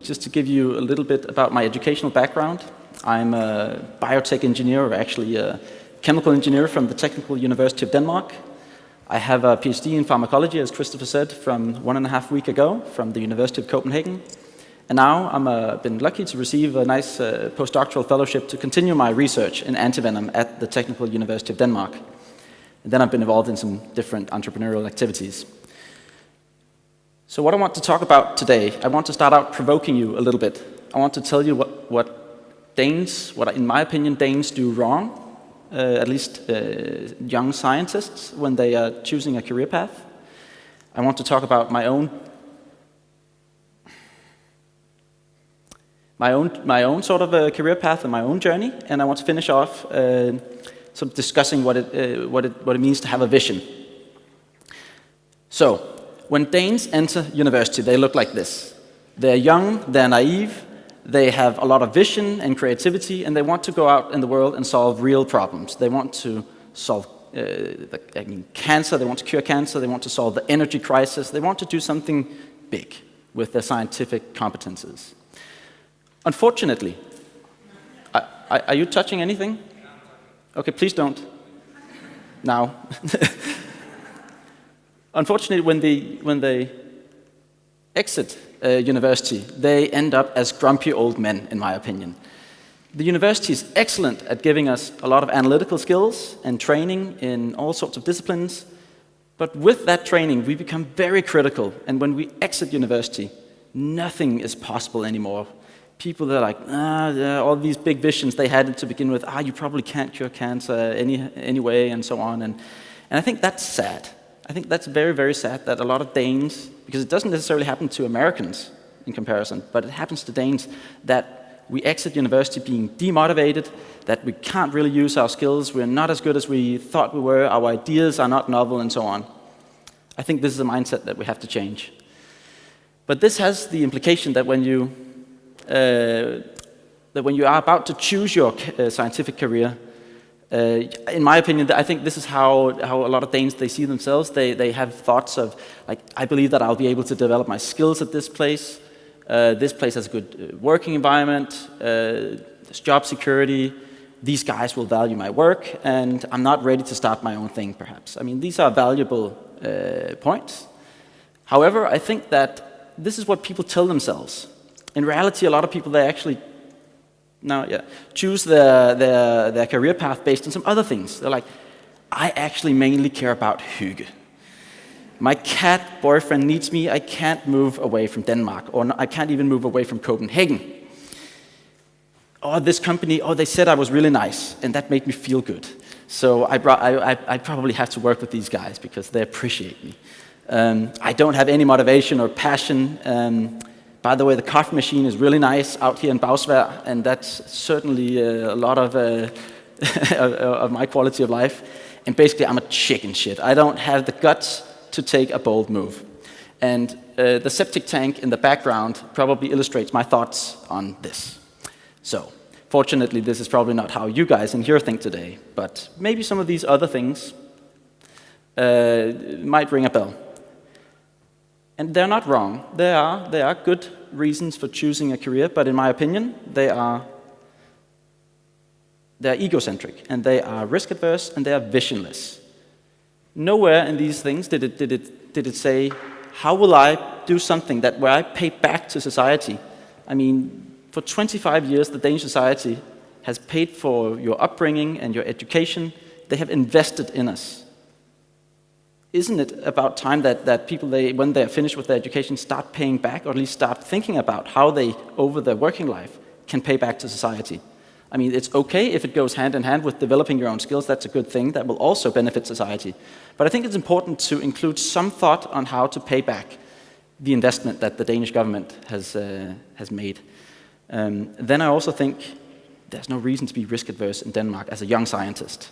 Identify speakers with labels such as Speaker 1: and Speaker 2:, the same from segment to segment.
Speaker 1: just to give you a little bit about my educational background. I'm a biotech engineer, or actually a chemical engineer from the Technical University of Denmark. I have a PhD in pharmacology, as Christopher said, from 1.5 weeks ago from the University of Copenhagen. And now I've been lucky to receive a nice postdoctoral fellowship to continue my research in antivenom at the Technical University of Denmark. And then I've been involved in some different entrepreneurial activities. So what I want to talk about today, I want to start out provoking you a little bit. I want to tell you what in my opinion, Danes do wrong, at least young scientists, when they are choosing a career path. I want to talk about my own sort of a career path and my own journey, and I want to finish off sort of discussing what it means to have a vision. So, when Danes enter university, they look like this. They're young, they're naive, they have a lot of vision and creativity, and they want to go out in the world and solve real problems. They want to solve cancer, they want to cure cancer, they want to solve the energy crisis, they want to do something big with their scientific competences. Unfortunately, are you touching anything? Okay, please don't. Now. Unfortunately, when they exit university, they end up as grumpy old men, in my opinion. The university is excellent at giving us a lot of analytical skills and training in all sorts of disciplines, but with that training, we become very critical, and when we exit university, nothing is possible anymore. People that are like, all these big visions they had to begin with, you probably can't cure cancer anyway, and so on, and I think that's sad. I think that's very, very sad that a lot of Danes, because it doesn't necessarily happen to Americans in comparison, but it happens to Danes, that we exit university being demotivated, that we can't really use our skills, we're not as good as we thought we were, our ideas are not novel, and so on. I think this is a mindset that we have to change. But this has the implication that when you are about to choose your scientific career, in my opinion, I think this is how a lot of Danes, they see themselves. They have thoughts of, like, I believe that I'll be able to develop my skills at this place. This place has a good working environment. There's job security. These guys will value my work, and I'm not ready to start my own thing, perhaps. I mean, these are valuable points. However, I think that this is what people tell themselves. In reality, a lot of people, they actually choose their career path based on some other things. They're like, I actually mainly care about hygge. My cat boyfriend needs me, I can't move away from Denmark, or I can't even move away from Copenhagen. Or this company, they said I was really nice, and that made me feel good. So I probably have to work with these guys because they appreciate me. I don't have any motivation or passion. By the way, the coffee machine is really nice out here in Bagsvær, and that's certainly a lot of my quality of life. And basically, I'm a chicken shit. I don't have the guts to take a bold move. And the septic tank in the background probably illustrates my thoughts on this. So, fortunately, this is probably not how you guys in here think today, but maybe some of these other things might ring a bell. And they're not wrong. There are good reasons for choosing a career, but in my opinion, they're egocentric, and they are risk-averse, and they are visionless. Nowhere in these things did it say, how will I do something where I pay back to society? I mean, for 25 years, the Danish society has paid for your upbringing and your education. They have invested in us. Isn't it about time that people, when they're finished with their education, start paying back, or at least start thinking about how they, over their working life, can pay back to society? I mean, it's okay if it goes hand in hand with developing your own skills. That's a good thing. That will also benefit society. But I think it's important to include some thought on how to pay back the investment that the Danish government has made. Then I also think there's no reason to be risk-averse in Denmark as a young scientist.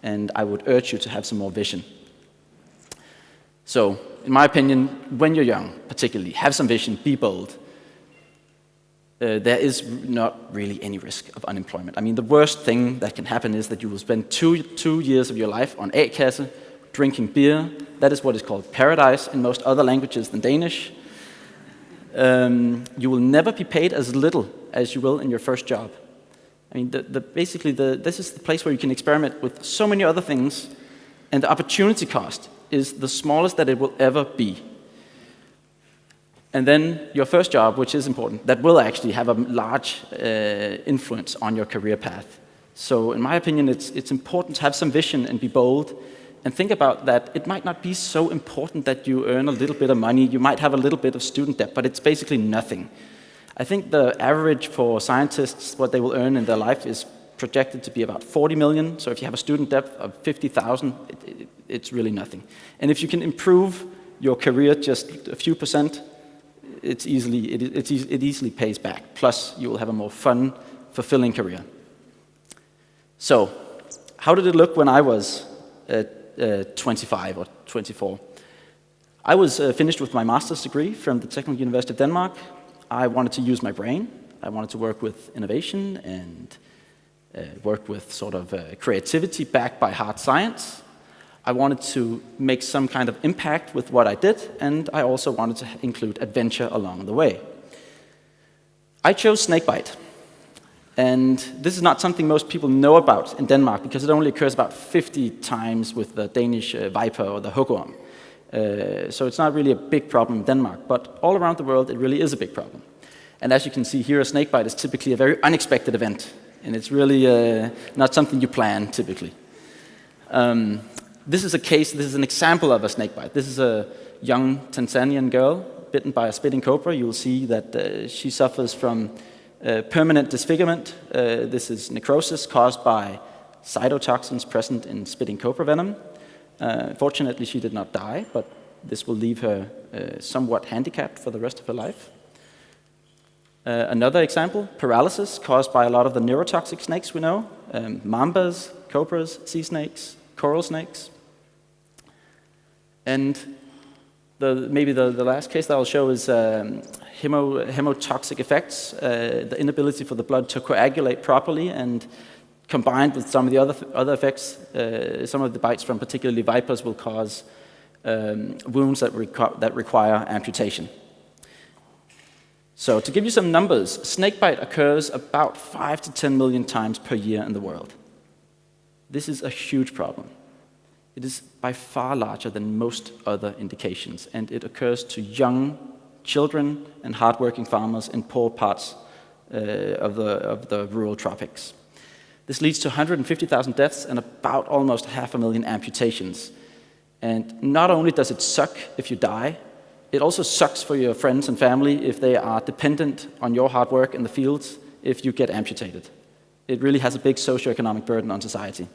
Speaker 1: And I would urge you to have some more vision. So, in my opinion, when you're young, particularly, have some vision, be bold. There is not really any risk of unemployment. I mean, the worst thing that can happen is that you will spend two years of your life on A-kasse, drinking beer. That is what is called paradise in most other languages than Danish. you will never be paid as little as you will in your first job. I mean, basically, this is the place where you can experiment with so many other things, and the opportunity cost is the smallest that it will ever be. And then your first job, which is important, that will actually have a large influence on your career path. So in my opinion, it's important to have some vision and be bold, and think about that it might not be so important that you earn a little bit of money. You might have a little bit of student debt, but it's basically nothing. I think the average for scientists, what they will earn in their life, is projected to be about 40 million. So if you have a student debt of 50,000, it's really nothing. And if you can improve your career just a few percent, it easily pays back. Plus, you will have a more fun, fulfilling career. So, how did it look when I was 25 or 24? I was finished with my master's degree from the Technical University of Denmark. I wanted to use my brain. I wanted to work with innovation and work with sort of creativity backed by hard science. I wanted to make some kind of impact with what I did, and I also wanted to include adventure along the way. I chose snakebite. And this is not something most people know about in Denmark, because it only occurs about 50 times with the Danish viper or the hugorm. So it's not really a big problem in Denmark, but all around the world it really is a big problem. And as you can see here, a snakebite is typically a very unexpected event, and it's really not something you plan typically. This is an example of a snakebite. This is a young Tanzanian girl bitten by a spitting cobra. You will see that she suffers from permanent disfigurement. This is necrosis caused by cytotoxins present in spitting cobra venom. Fortunately, she did not die, but this will leave her somewhat handicapped for the rest of her life. Another example, paralysis caused by a lot of the neurotoxic snakes we know, mambas, cobras, sea snakes, coral snakes. And maybe the last case that I'll show is hemotoxic effects, the inability for the blood to coagulate properly, and combined with some of the other effects, some of the bites from particularly vipers will cause wounds that require amputation. So to give you some numbers, snakebite occurs about 5 to 10 million times per year in the world. This is a huge problem. It is by far larger than most other indications, and it occurs to young children and hardworking farmers in poor parts of the rural tropics. This leads to 150,000 deaths and about almost 500,000 amputations. And not only does it suck if you die, it also sucks for your friends and family if they are dependent on your hard work in the fields if you get amputated. It really has a big socioeconomic burden on society.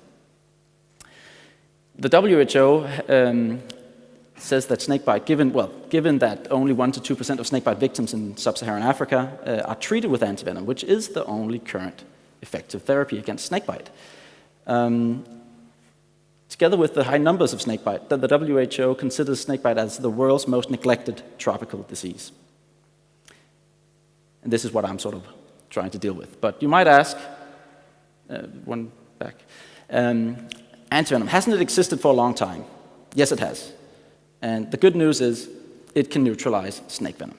Speaker 1: The WHO says that snakebite, given that only 1 to 2% of snakebite victims in sub-Saharan Africa are treated with antivenom, which is the only current effective therapy against snakebite. Together with the high numbers of snakebite, the WHO considers snakebite as the world's most neglected tropical disease. And this is what I'm sort of trying to deal with. But you might ask, antivenom, hasn't it existed for a long time? Yes, it has. And the good news is it can neutralize snake venom.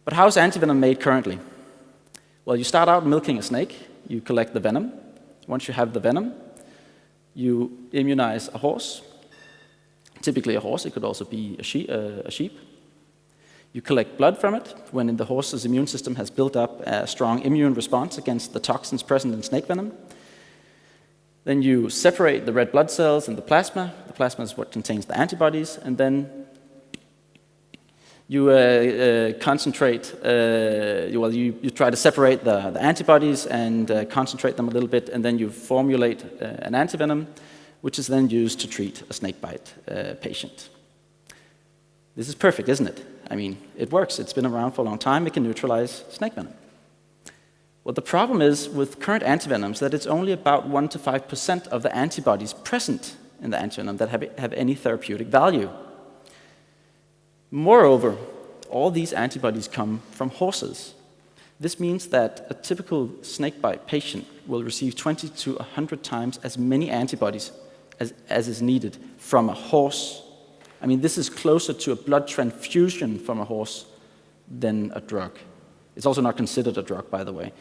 Speaker 1: But how is antivenom made currently? Well, you start out milking a snake, you collect the venom. Once you have the venom, you immunize a horse, typically a horse, it could also be a sheep. You collect blood from it when the horse's immune system has built up a strong immune response against the toxins present in snake venom. Then you separate the red blood cells and the plasma. The plasma is what contains the antibodies, and then you concentrate, you try to separate the antibodies and concentrate them a little bit, and then you formulate an antivenom, which is then used to treat a snakebite patient. This is perfect, isn't it? I mean, it works. It's been around for a long time. It can neutralize snake venom. Well, the problem is with current antivenoms that it's only about 1 to 5% of the antibodies present in the antivenom that have any therapeutic value. Moreover, all these antibodies come from horses. This means that a typical snakebite patient will receive 20 to 100 times as many antibodies as is needed from a horse. I mean, this is closer to a blood transfusion from a horse than a drug. It's also not considered a drug, by the way.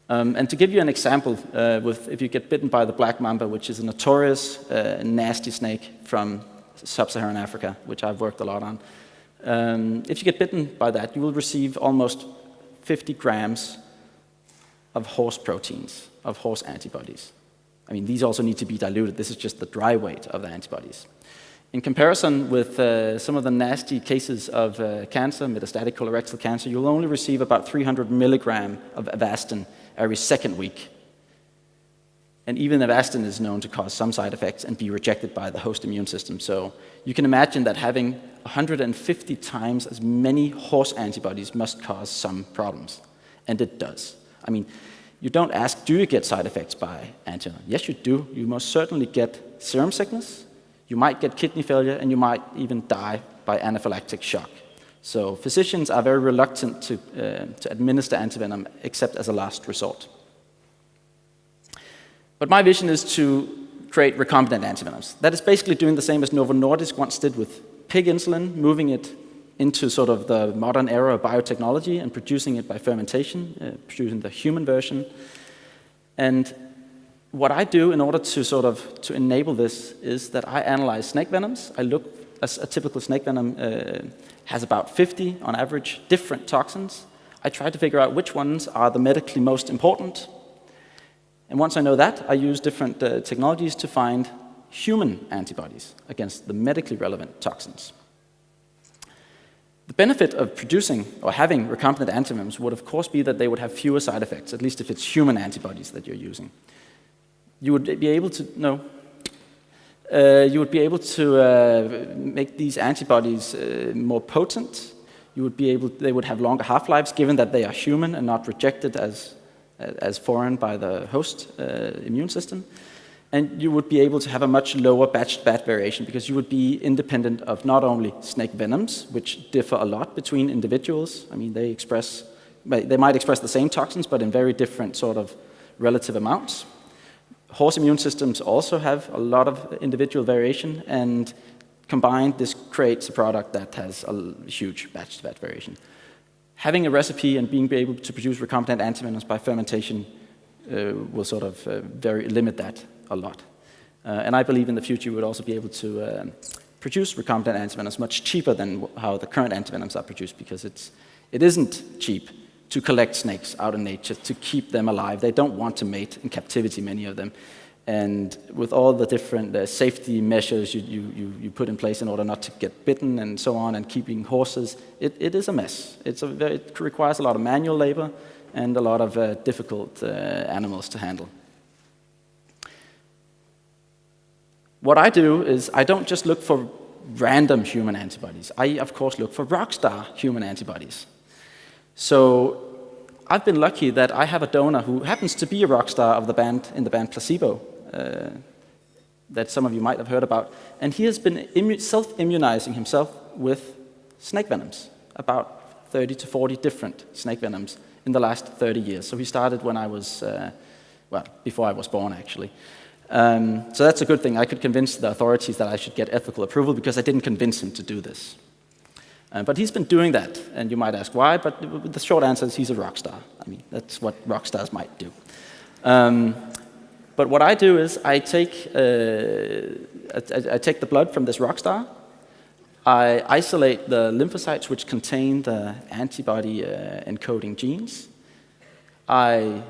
Speaker 1: And to give you an example, if you get bitten by the black mamba, which is a notorious nasty snake from sub-Saharan Africa, which I've worked a lot on, if you get bitten by that, you will receive almost 50 grams of horse proteins, of horse antibodies. I mean, these also need to be diluted. This is just the dry weight of the antibodies. In comparison with some of the nasty cases of cancer, metastatic colorectal cancer, you'll only receive about 300 milligram of Avastin every second week. And even Avastin is known to cause some side effects and be rejected by the host immune system. So you can imagine that having 150 times as many horse antibodies must cause some problems. And it does. I mean, you don't ask, do you get side effects by antivenom? Yes, you do. You most certainly get serum sickness, you might get kidney failure, and you might even die by anaphylactic shock. So physicians are very reluctant to administer antivenom except as a last resort. But my vision is to create recombinant antivenoms. That is basically doing the same as Novo Nordisk once did with pig insulin, moving it into sort of the modern era of biotechnology and producing it by fermentation, producing the human version. And what I do in order to enable this is that I analyze snake venoms. I look, as a typical snake venom has about 50 on average different toxins. I try to figure out which ones are the medically most important. And once I know that, I use different technologies to find human antibodies against the medically relevant toxins. The benefit of producing or having recombinant antivenoms would of course be that they would have fewer side effects, at least if it's human antibodies that you're using. You would be able to make these antibodies more potent. They would have longer half-lives, given that they are human and not rejected as foreign by the host immune system. And you would be able to have a much lower batch-to-batch variation because you would be independent of not only snake venoms, which differ a lot between individuals. I mean, they might express the same toxins, but in very different sort of relative amounts. Horse immune systems also have a lot of individual variation, and combined, this creates a product that has a huge batch-to-batch variation. Having a recipe and being able to produce recombinant antivenoms by fermentation will sort of limit that a lot. And I believe in the future we would also be able to produce recombinant antivenoms much cheaper than how the current antivenoms are produced, because it isn't cheap to collect snakes out in nature, to keep them alive. They don't want to mate in captivity, many of them. And with all the different safety measures you put in place in order not to get bitten and so on, and keeping horses, it is a mess. It requires a lot of manual labor and a lot of difficult animals to handle. What I do is I don't just look for random human antibodies. I, of course, look for rockstar human antibodies. So I've been lucky that I have a donor who happens to be a rock star of the band, in the band Placebo, that some of you might have heard about. And he has been self-immunizing himself with snake venoms, about 30 to 40 different snake venoms in the last 30 years. So he started when I was, before I was born, actually. So that's a good thing. I could convince the authorities that I should get ethical approval because I didn't convince him to do this. But he's been doing that, and you might ask why, but the short answer is he's a rock star. I mean, that's what rock stars might do. But what I do is I take the blood from this rock star, I isolate the lymphocytes which contain the antibody encoding genes, I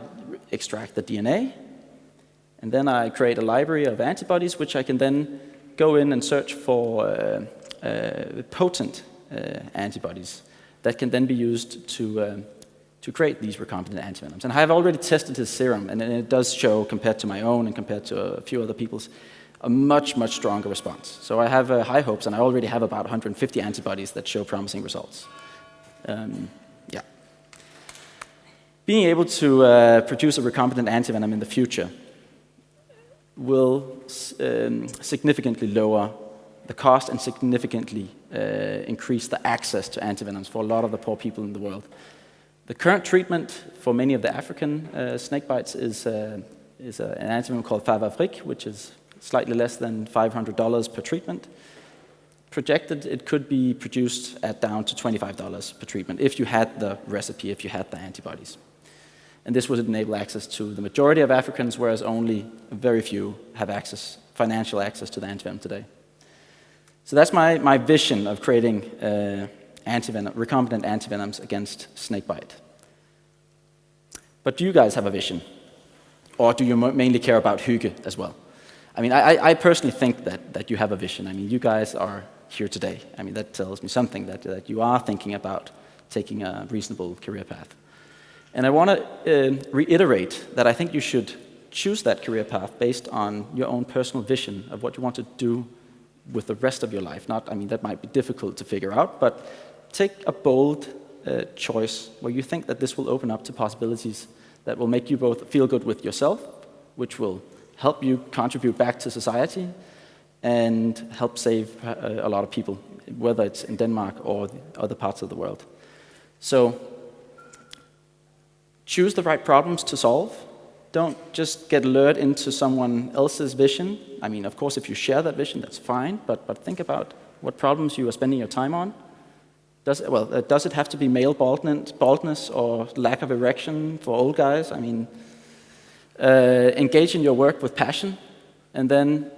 Speaker 1: extract the DNA, and then I create a library of antibodies which I can then go in and search for potent antibodies that can then be used to create these recombinant antivenoms. And I have already tested his serum, and it does show, compared to my own and compared to a few other people's, a much, much stronger response. So I have high hopes, and I already have about 150 antibodies that show promising results. Being able to produce a recombinant antivenom in the future will significantly lower the cost and significantly increase the access to antivenoms for a lot of the poor people in the world. The current treatment for many of the African snake bites is an antivenom called Favavric, which is slightly less than $500 per treatment. projected it could be produced at down to $25 per treatment if you had the recipe, if you had the antibodies. And this would enable access to the majority of Africans, whereas only very few have financial access to the antivenom today. So that's my vision of creating recombinant antivenoms against snakebite. But do you guys have a vision? Or do you mainly care about hygge as well? I mean, I personally think that you have a vision. I mean, you guys are here today. I mean, that tells me something, that you are thinking about taking a reasonable career path. And I want to reiterate that I think you should choose that career path based on your own personal vision of what you want to do with the rest of your life. That might be difficult to figure out, but take a bold choice where you think that this will open up to possibilities that will make you both feel good with yourself, which will help you contribute back to society, and help save a lot of people, whether it's in Denmark or other parts of the world. So choose the right problems to solve. Don't just get lured into someone else's vision. I mean, of course, if you share that vision, that's fine, but think about what problems you are spending your time on. Does it have to be male baldness or lack of erection for old guys? I mean, engage in your work with passion, and then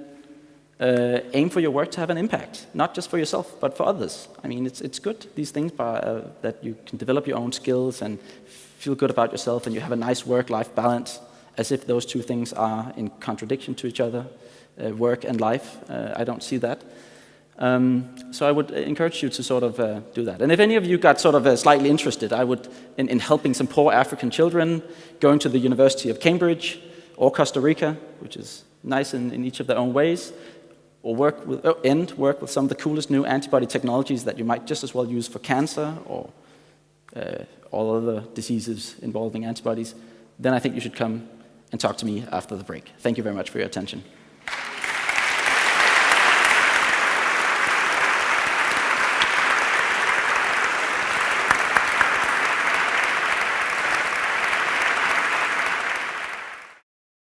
Speaker 1: aim for your work to have an impact, not just for yourself, but for others. I mean, it's good, these things, that you can develop your own skills and feel good about yourself, and you have a nice work-life balance, as if those two things are in contradiction to each other, work and life. I don't see that. So I would encourage you to sort of do that. And if any of you got sort of slightly interested, I would, in helping some poor African children, going to the University of Cambridge or Costa Rica, which is nice in each of their own ways, or work with some of the coolest new antibody technologies that you might just as well use for cancer or all other diseases involving antibodies, then I think you should come and talk to me after the break. Thank you very much for your attention.